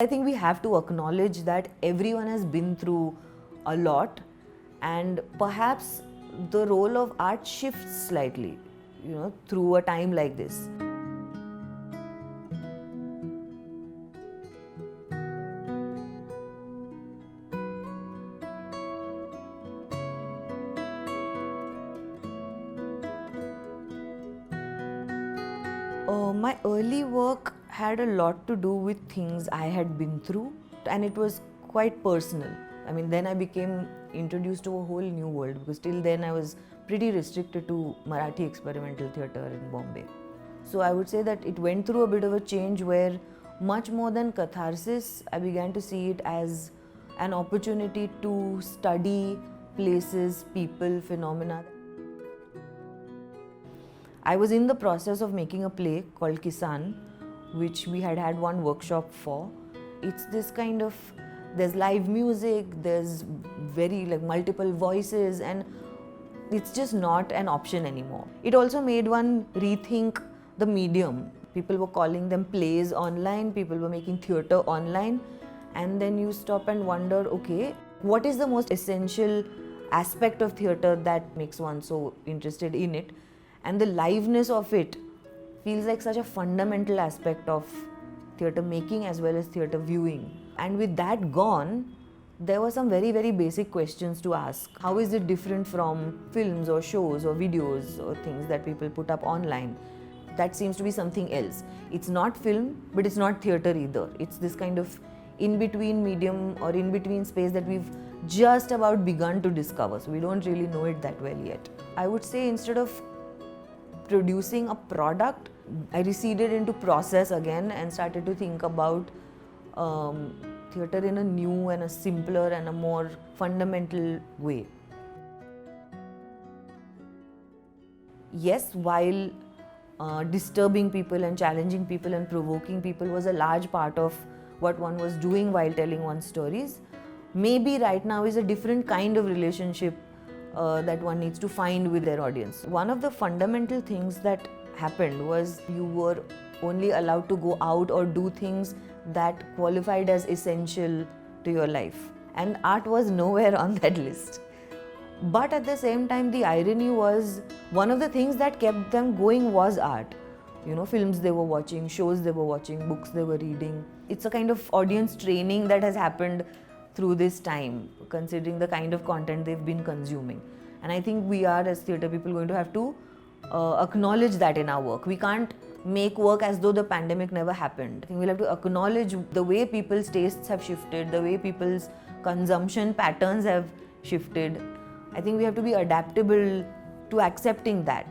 I think we have to acknowledge that everyone has been through a lot, and perhaps the role of art shifts slightly, through a time like this. My early work had a lot to do with things I had been through, and it was quite personal. I mean, then I became introduced to a whole new world, because till then I was pretty restricted to Marathi experimental theatre in Bombay. So I would say that it went through a bit of a change where, much more than catharsis, I began to see it as an opportunity to study places, people, phenomena. I was in the process of making a play called Kisan, which we had had one workshop for. It's this kind of, there's live music, there's very multiple voices, and it's just not an option anymore. It also made one rethink the medium. People were calling them plays online, people were making theatre online, and then you stop and wonder, okay, what is the most essential aspect of theatre that makes one so interested in it? And the liveness of it feels like such a fundamental aspect of theatre making as well as theatre viewing. And with that gone, there were some very, very basic questions to ask. How is it different from films or shows or videos or things that people put up online? That seems to be something else. It's not film, but it's not theatre either. It's this kind of in-between medium or in-between space that we've just about begun to discover. So we don't really know it that well yet. I would say, instead of producing a product, I receded into process again and started to think about theatre in a new and a simpler and a more fundamental way. Yes, while disturbing people and challenging people and provoking people was a large part of what one was doing while telling one's stories, maybe right now is a different kind of relationship that one needs to find with their audience. One of the fundamental things that happened was you were only allowed to go out or do things that qualified as essential to your life, and art was nowhere on that list. But at the same time, the irony was, one of the things that kept them going was art. Films they were watching, shows they were watching, books they were reading. It's a kind of audience training that has happened through this time, considering the kind of content they've been consuming. And I think we are, as theatre people, going to have to acknowledge that in our work. We can't make work as though the pandemic never happened. I think we'll have to acknowledge the way people's tastes have shifted, the way people's consumption patterns have shifted. I think we have to be adaptable to accepting that.